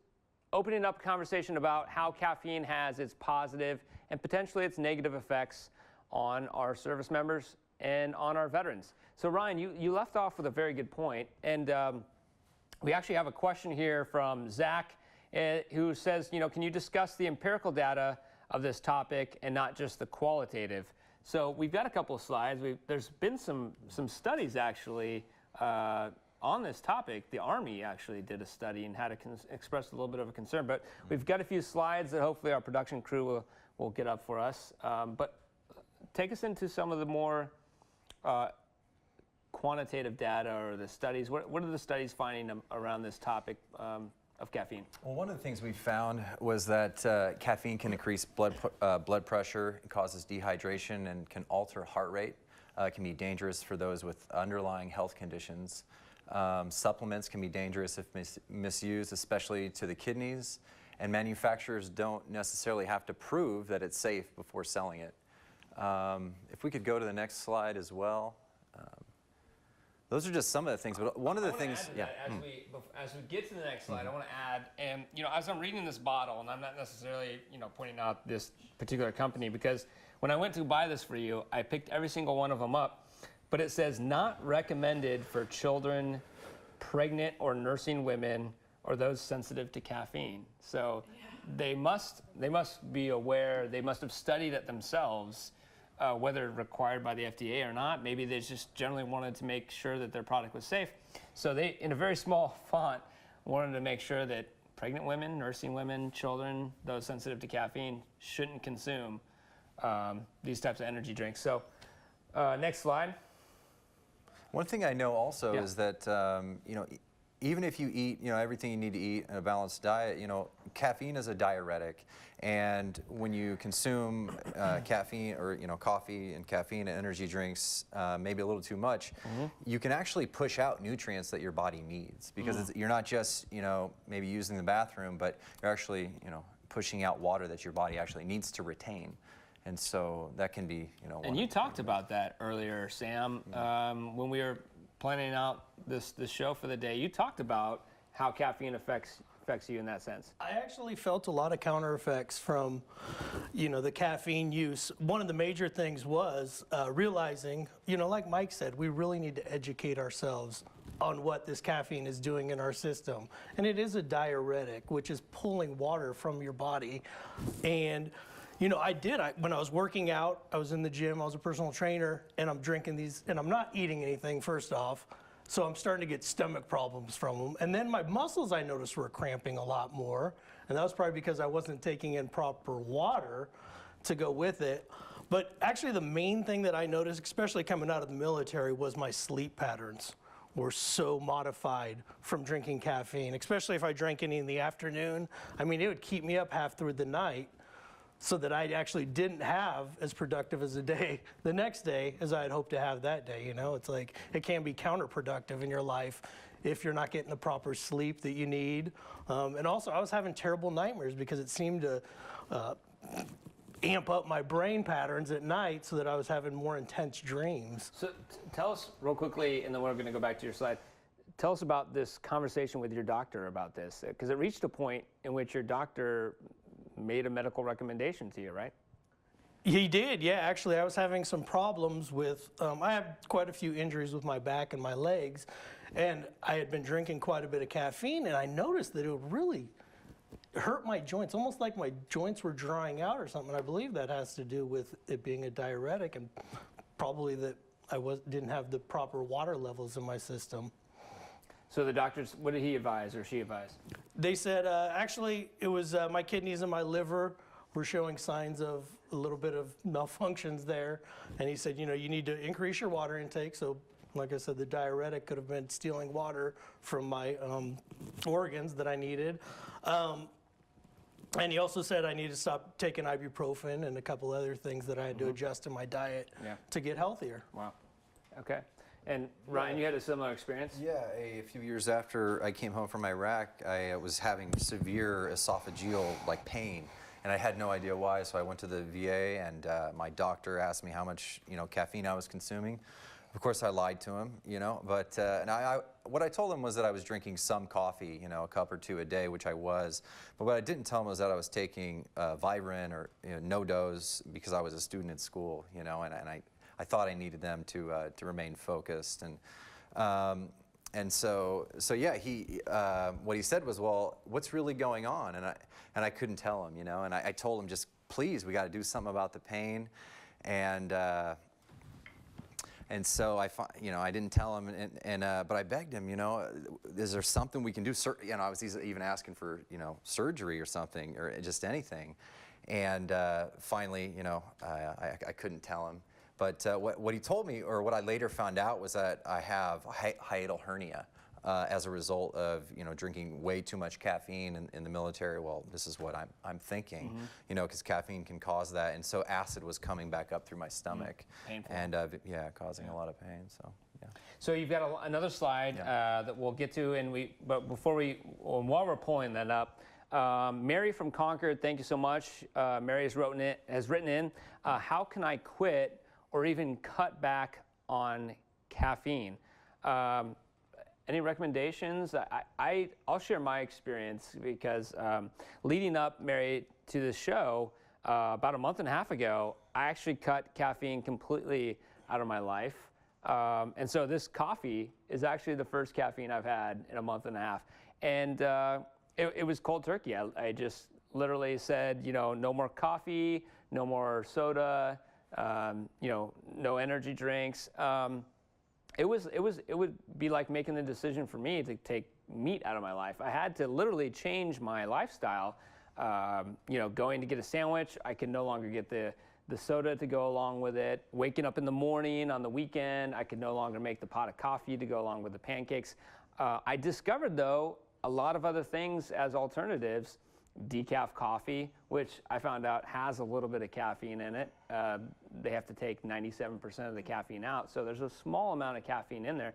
opening up a conversation about how caffeine has its positive and potentially its negative effects on our service members and on our veterans. So Ryan, you left off with a very good point, and we actually have a question here from Zach who says, can you discuss the empirical data of this topic and not just the qualitative? So we've got a couple of slides. There's been some studies actually on this topic. The Army actually did a study and had expressed a little bit of a concern, but we've got a few slides that hopefully our production crew will get up for us. But take us into some of the more quantitative data or the studies. What are the studies finding around this topic of caffeine? Well, one of the things we found was that caffeine can increase blood pressure, it causes dehydration, and can alter heart rate. It can be dangerous for those with underlying health conditions. Supplements can be dangerous if misused, especially to the kidneys. And manufacturers don't necessarily have to prove that it's safe before selling it. If we could go to the next slide as well. Those are just some of the things, but one of the things, yeah. As we get to the next slide, I want to add, and as I'm reading this bottle, and I'm not necessarily pointing out this particular company, because when I went to buy this for you, I picked every single one of them up, but it says not recommended for children, pregnant or nursing women, or those sensitive to caffeine. So they must be aware. They must have studied it themselves. Whether required by the FDA or not, maybe they just generally wanted to make sure that their product was safe. So they, in a very small font, wanted to make sure that pregnant women, nursing women, children, those sensitive to caffeine, shouldn't consume these types of energy drinks. So next slide. One thing I know also is that, even if you eat, everything you need to eat in a balanced diet, caffeine is a diuretic. And when you consume caffeine or, coffee and caffeine and energy drinks, maybe a little too much, you can actually push out nutrients that your body needs. Because you're not just, maybe using the bathroom, but you're actually, pushing out water that your body actually needs to retain. And so that can be, And you talked about that earlier, Sam, when we were planning out this show for the day. You talked about how caffeine affects you in that sense. I actually felt a lot of counter effects from, the caffeine use. One of the major things was realizing, like Mike said, we really need to educate ourselves on what this caffeine is doing in our system. And it is a diuretic, which is pulling water from your body. And when I was working out, I was in the gym, I was a personal trainer, and I'm drinking these, and I'm not eating anything, first off, so I'm starting to get stomach problems from them. And then my muscles, I noticed, were cramping a lot more, and that was probably because I wasn't taking in proper water to go with it. But actually the main thing that I noticed, especially coming out of the military, was my sleep patterns were so modified from drinking caffeine, especially if I drank any in the afternoon. I mean, it would keep me up half through the night, so that I actually didn't have as productive as a day the next day as I had hoped to have that day. It's like it can be counterproductive in your life if you're not getting the proper sleep that you need. And also I was having terrible nightmares because it seemed to amp up my brain patterns at night so that I was having more intense dreams. So tell us real quickly, and then we're going to go back to your slide. Tell us about this conversation with your doctor about this, because it reached a point in which your doctor made a medical recommendation to you, right? He did, yeah. Actually, I was having some problems with, I have quite a few injuries with my back and my legs, and I had been drinking quite a bit of caffeine, and I noticed that it would really hurt my joints, almost like my joints were drying out or something. I believe that has to do with it being a diuretic, and probably that I didn't have the proper water levels in my system. So the doctors, what did he advise or she advise? They said, actually, it was my kidneys and my liver were showing signs of a little bit of malfunctions there. And he said, you need to increase your water intake. So, like I said, the diuretic could have been stealing water from my organs that I needed. And he also said I need to stop taking ibuprofen and a couple other things that I had to adjust in my diet to get healthier. Wow. Okay. And Ryan, you had a similar experience? Yeah, a few years after I came home from Iraq, I was having severe esophageal pain, and I had no idea why. So I went to the VA, and my doctor asked me how much caffeine I was consuming. Of course, I lied to him, But and what I told him was that I was drinking some coffee, a cup or two a day, which I was. But what I didn't tell him was that I was taking Vibrant or no dose because I was a student at school, and I thought I needed them to remain focused, and so yeah. He what he said was, well, what's really going on? And I couldn't tell him, And I told him, just please, we got to do something about the pain, and so I didn't tell him, but I begged him, is there something we can do? I was even asking for surgery or something or just anything, and finally, I couldn't tell him. But what he told me, or what I later found out, was that I have hiatal hernia as a result of drinking way too much caffeine in the military. Well, this is what I'm thinking, because caffeine can cause that, and so acid was coming back up through my stomach, Painful. and causing a lot of pain. So So you've got another slide that we'll get to, but while we're pulling that up, Mary from Concord, thank you so much. Mary has written in, how can I quit or even cut back on caffeine? Any recommendations? I'll share my experience because leading up, Mary, to the show, about a month and a half ago, I actually cut caffeine completely out of my life. And so this coffee is actually the first caffeine I've had in a month and a half. And it was cold turkey. I just literally said, no more coffee, no more soda, no energy drinks. It would be like making the decision for me to take meat out of my life. I had to literally change my lifestyle. Going to get a sandwich, I could no longer get the soda to go along with it. Waking up in the morning on the weekend, I could no longer make the pot of coffee to go along with the pancakes. I discovered, though, a lot of other things as alternatives. Decaf coffee, which I found out has a little bit of caffeine in it. They have to take 97% of the caffeine out, so there's a small amount of caffeine in there.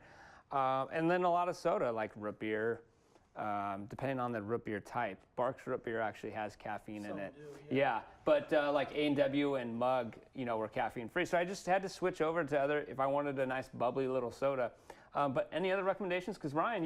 And then a lot of soda, like root beer, depending on the root beer type. Barks root beer actually has caffeine in it. Yeah, but like A&W and Mug, were caffeine free. So I just had to switch over to other if I wanted a nice bubbly little soda. But any other recommendations? Because Ryan,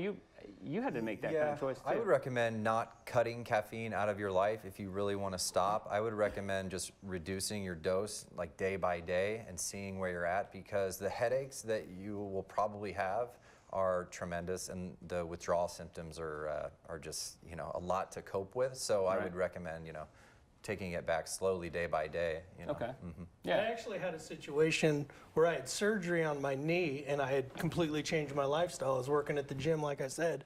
you had to make that kind of choice too. I would recommend not cutting caffeine out of your life if you really want to stop. I would recommend just reducing your dose like day by day and seeing where you're at, because the headaches that you will probably have are tremendous, and the withdrawal symptoms are just a lot to cope with. So I would recommend taking it back slowly day by day. Okay. I actually had a situation where I had surgery on my knee and I had completely changed my lifestyle. I was working at the gym, like I said,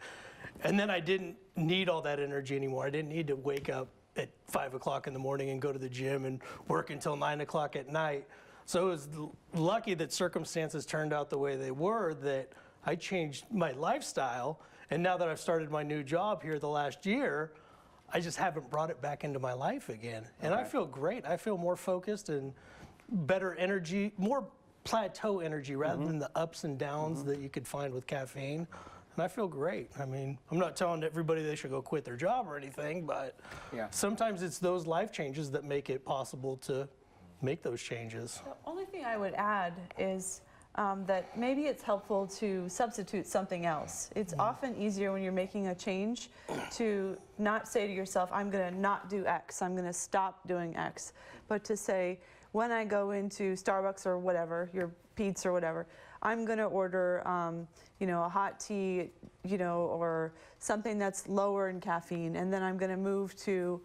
and then I didn't need all that energy anymore. I didn't need to wake up at 5 o'clock in the morning and go to the gym and work until 9 o'clock at night. So it was lucky that circumstances turned out the way they were, that I changed my lifestyle. And now that I've started my new job here the last year, I just haven't brought it back into my life again. And I feel great. I feel more focused and better energy, more plateau energy rather than the ups and downs that you could find with caffeine. And I feel great. I mean, I'm not telling everybody they should go quit their job or anything, but sometimes it's those life changes that make it possible to make those changes. The only thing I would add is that maybe it's helpful to substitute something else. It's often easier when you're making a change to not say to yourself, I'm going to not do X, I'm going to stop doing X, but to say, when I go into Starbucks or whatever, your Pete's or whatever, I'm going to order, a hot tea, or something that's lower in caffeine, and then I'm going to move to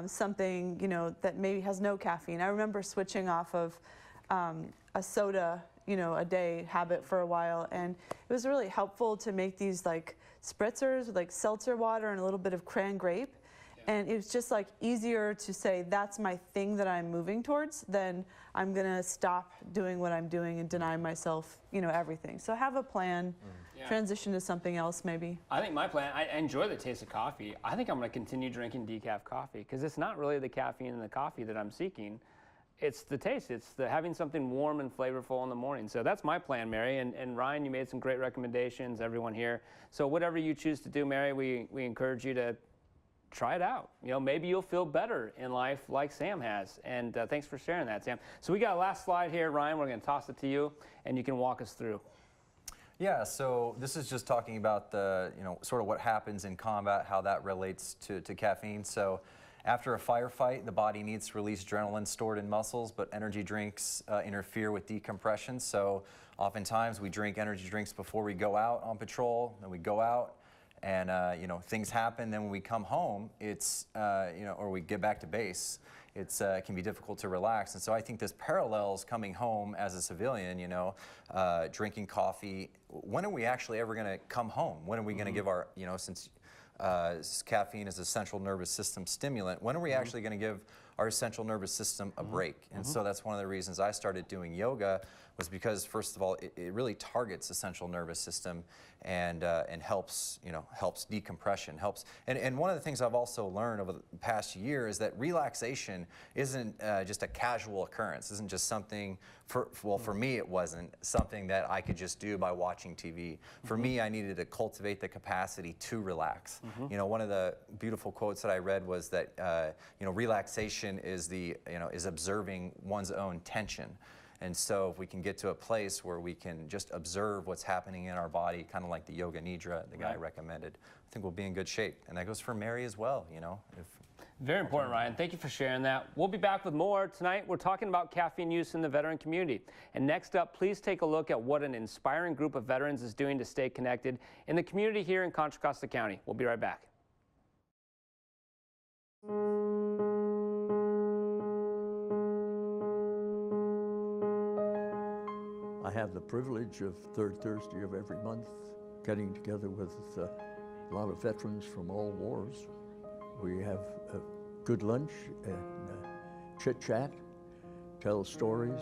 something, that maybe has no caffeine. I remember switching off of a soda a day habit for a while, and it was really helpful to make these like spritzers with like seltzer water and a little bit of cran grape, and it was just like easier to say that's my thing that I'm moving towards than I'm gonna stop doing what I'm doing and deny myself everything. So have a plan, transition to something else maybe. I think my plan, I enjoy the taste of coffee. I think I'm gonna continue drinking decaf coffee because it's not really the caffeine in the coffee that I'm seeking. It's the taste. It's having something warm and flavorful in the morning. So that's my plan, Mary. And Ryan, you made some great recommendations, everyone here. So whatever you choose to do, Mary, we encourage you to try it out. Maybe you'll feel better in life like Sam has. And thanks for sharing that, Sam. So we got a last slide here, Ryan. We're going to toss it to you, and you can walk us through. Yeah, so this is just talking about the, sort of what happens in combat, how that relates to caffeine. So after a firefight, the body needs to release adrenaline stored in muscles, but energy drinks interfere with decompression. So oftentimes we drink energy drinks before we go out on patrol, then we go out and things happen. Then when we come home, it's, or we get back to base, it can be difficult to relax. And so I think this parallels coming home as a civilian, drinking coffee. When are we actually ever gonna come home? When are we gonna give our, since caffeine is a central nervous system stimulant, when are we actually going to give our central nervous system a break. And so that's one of the reasons I started doing yoga, was because first of all, it really targets the central nervous system and helps, helps decompression, helps. And one of the things I've also learned over the past year is that relaxation isn't just a casual occurrence, isn't just something, for me it wasn't something that I could just do by watching TV. For me, I needed to cultivate the capacity to relax. One of the beautiful quotes that I read was that, relaxation is is observing one's own tension. And so if we can get to a place where we can just observe what's happening in our body, kind of like the Yoga Nidra the guy recommended, I think we'll be in good shape. And that goes for Mary as well, Very important, Ryan. Thank you for sharing that. We'll be back with more. Tonight, we're talking about caffeine use in the veteran community. And next up, please take a look at what an inspiring group of veterans is doing to stay connected in the community here in Contra Costa County. We'll be right back. I have the privilege of third Thursday of every month getting together with a lot of veterans from all wars. We have a good lunch and chit-chat, tell stories.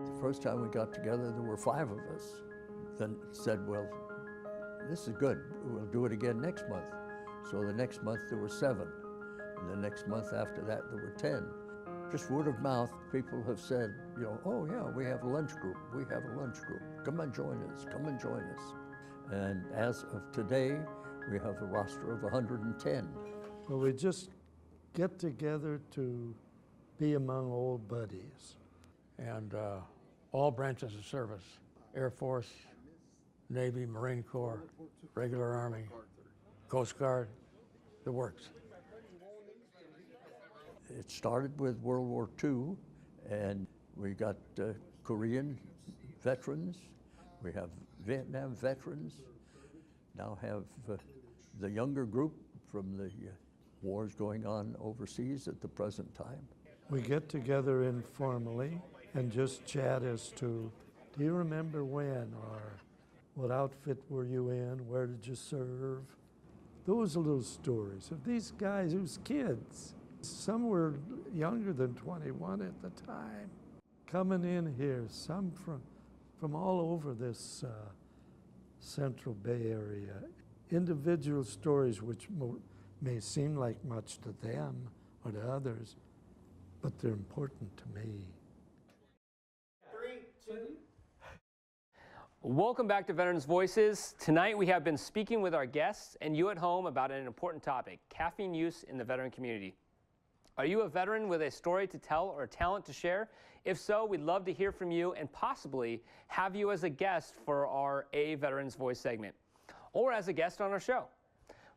The first time we got together, there were 5 of us. Then said, well, this is good. We'll do it again next month. So the next month there were 7. And the next month after that, there were 10. Just word of mouth, people have said, oh yeah, we have a lunch group. We have a lunch group. Come and join us. Come and join us. And as of today, we have a roster of 110. Well, we just get together to be among old buddies. And all branches of service, Air Force, Navy, Marine Corps, regular Army, Coast Guard, the works. It started with World War II, and we got Korean veterans, we have Vietnam veterans, now have the younger group from the wars going on overseas at the present time. We get together informally and just chat as to, do you remember when, or what outfit were you in, where did you serve? Those little stories of these guys who's kids. Some were younger than 21 at the time, coming in here, some from all over this Central Bay Area. Individual stories which may seem like much to them or to others, but they're important to me. 3, 2. Welcome back to Veterans Voices. Tonight we have been speaking with our guests and you at home about an important topic, caffeine use in the veteran community. Are you a veteran with a story to tell or a talent to share? If so, we'd love to hear from you and possibly have you as a guest for our A Veterans Voice segment or as a guest on our show.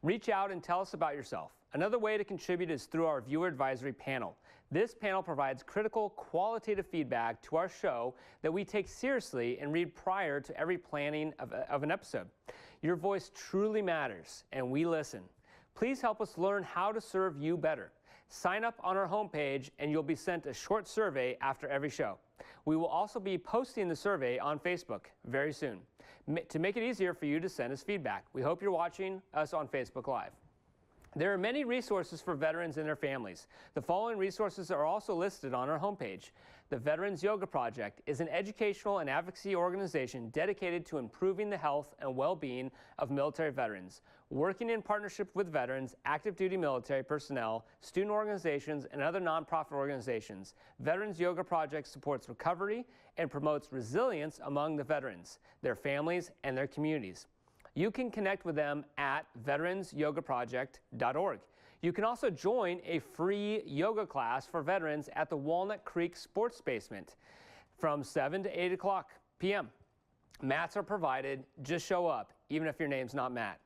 Reach out and tell us about yourself. Another way to contribute is through our viewer advisory panel. This panel provides critical, qualitative feedback to our show that we take seriously and read prior to every planning of an episode. Your voice truly matters, and we listen. Please help us learn how to serve you better. Sign up on our homepage and you'll be sent a short survey after every show. We will also be posting the survey on Facebook very soon to make it easier for you to send us feedback. We hope you're watching us on Facebook Live. There are many resources for veterans and their families. The following resources are also listed on our homepage. The Veterans Yoga Project is an educational and advocacy organization dedicated to improving the health and well-being of military veterans, working in partnership with veterans, active duty military personnel, student organizations, and other nonprofit organizations. Veterans Yoga Project supports recovery and promotes resilience among the veterans, their families, and their communities. You can connect with them at veteransyogaproject.org. You can also join a free yoga class for veterans at the Walnut Creek Sports Basement from 7 to 8 o'clock p.m. Mats are provided. Just show up, even if your name's not Matt.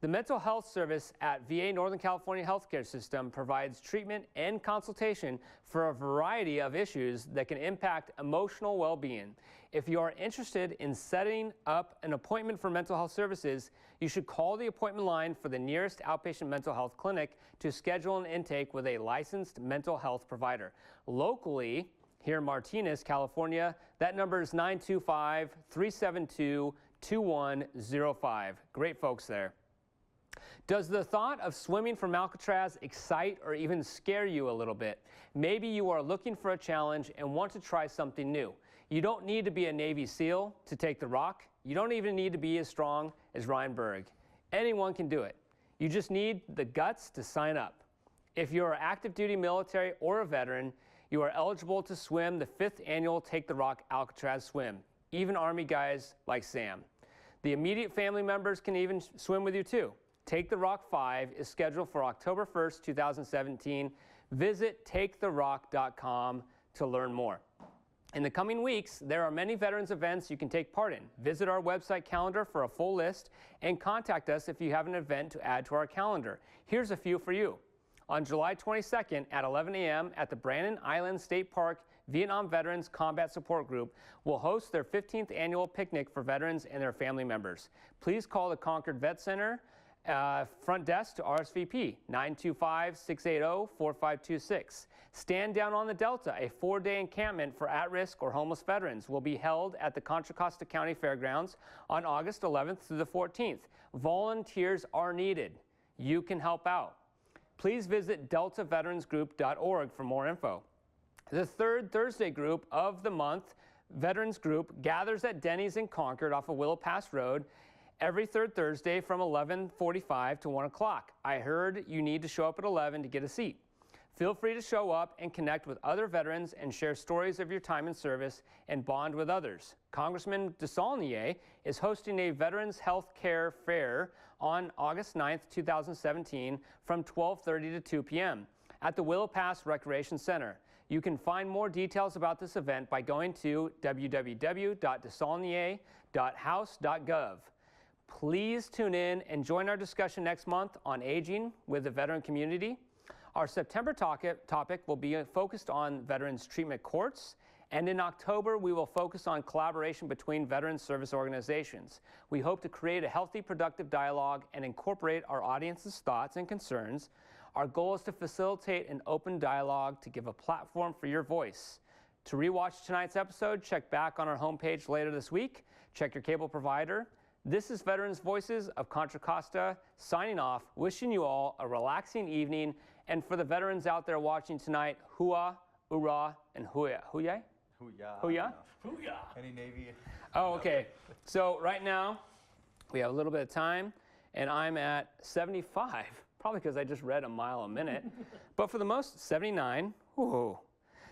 The mental health service at VA Northern California Healthcare System provides treatment and consultation for a variety of issues that can impact emotional well-being. If you are interested in setting up an appointment for mental health services, you should call the appointment line for the nearest outpatient mental health clinic to schedule an intake with a licensed mental health provider. Locally, here in Martinez, California, that number is 925-372 2105. Great folks there. Does the thought of swimming from Alcatraz excite or even scare you a little bit? Maybe you are looking for a challenge and want to try something new. You don't need to be a Navy SEAL to take the rock. You don't even need to be as strong as Ryan Berg. Anyone can do it. You just need the guts to sign up. If you're active duty military or a veteran, you are eligible to swim the 5th annual Take the Rock Alcatraz swim, even Army guys like Sam. The immediate family members can even swim with you too. Take the Rock 5 is scheduled for October 1st, 2017. Visit taketherock.com to learn more. In the coming weeks, there are many veterans events you can take part in. Visit our website calendar for a full list and contact us if you have an event to add to our calendar. Here's a few for you. On July 22nd at 11 a.m. at the Brandon Island State Park, Vietnam Veterans Combat Support Group will host their 15th annual picnic for veterans and their family members. Please call the Concord Vet Center front desk to RSVP 925-680-4526. Stand Down on the Delta, a 4-day encampment for at-risk or homeless veterans, will be held at the Contra Costa County Fairgrounds on August 11th through the 14th. Volunteers are needed. You can help out. Please visit deltaveteransgroup.org for more info. The third Thursday group of the month, Veterans Group, gathers at Denny's in Concord off of Willow Pass Road every third Thursday from 11:45 to 1 o'clock. I heard you need to show up at 11 to get a seat. Feel free to show up and connect with other veterans and share stories of your time in service and bond with others. Congressman DeSaulnier is hosting a Veterans Health Care Fair on August 9th, 2017 from 12:30 to 2 p.m. at the Willow Pass Recreation Center. You can find more details about this event by going to www.desaulnier.house.gov. Please tune in and join our discussion next month on aging with the veteran community. Our September topic will be focused on veterans treatment courts, and in October we will focus on collaboration between veteran service organizations. We hope to create a healthy, productive dialogue and incorporate our audience's thoughts and concerns. Our goal is to facilitate an open dialogue to give a platform for your voice. To rewatch tonight's episode, check back on our homepage later this week. Check your cable provider. This is Veterans Voices of Contra Costa signing off, wishing you all a relaxing evening. And for the veterans out there watching tonight, hua, ura, and huya. Huya? Hoo-yah. Huya? Hoo-yah. Any Navy? Oh, okay. So right now, we have a little bit of time, and I'm at 75, probably because I just read a mile a minute. But for the most, 79. Whoa.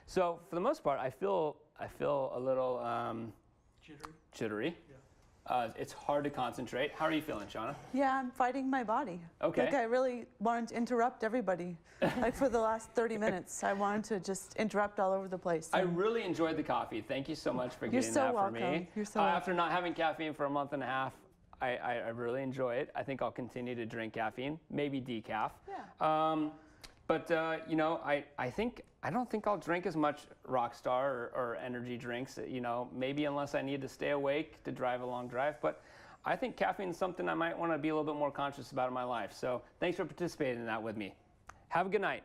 So for the most part, I feel a little jittery. It's hard to concentrate. How are you feeling, Shauna? Yeah, I'm fighting my body. Okay. Like I really wanted to interrupt everybody. Like for the last 30 minutes, I wanted to just interrupt all over the place. I really enjoyed the coffee. Thank you so much for getting that for me. You're so welcome. After not having caffeine for a month and a half, I really enjoy it. I think I'll continue to drink caffeine, maybe decaf. Yeah. You know, I don't think I'll drink as much Rockstar or energy drinks, you know, maybe unless I need to stay awake to drive a long drive. But I think caffeine is something I might want to be a little bit more conscious about in my life. So thanks for participating in that with me. Have a good night.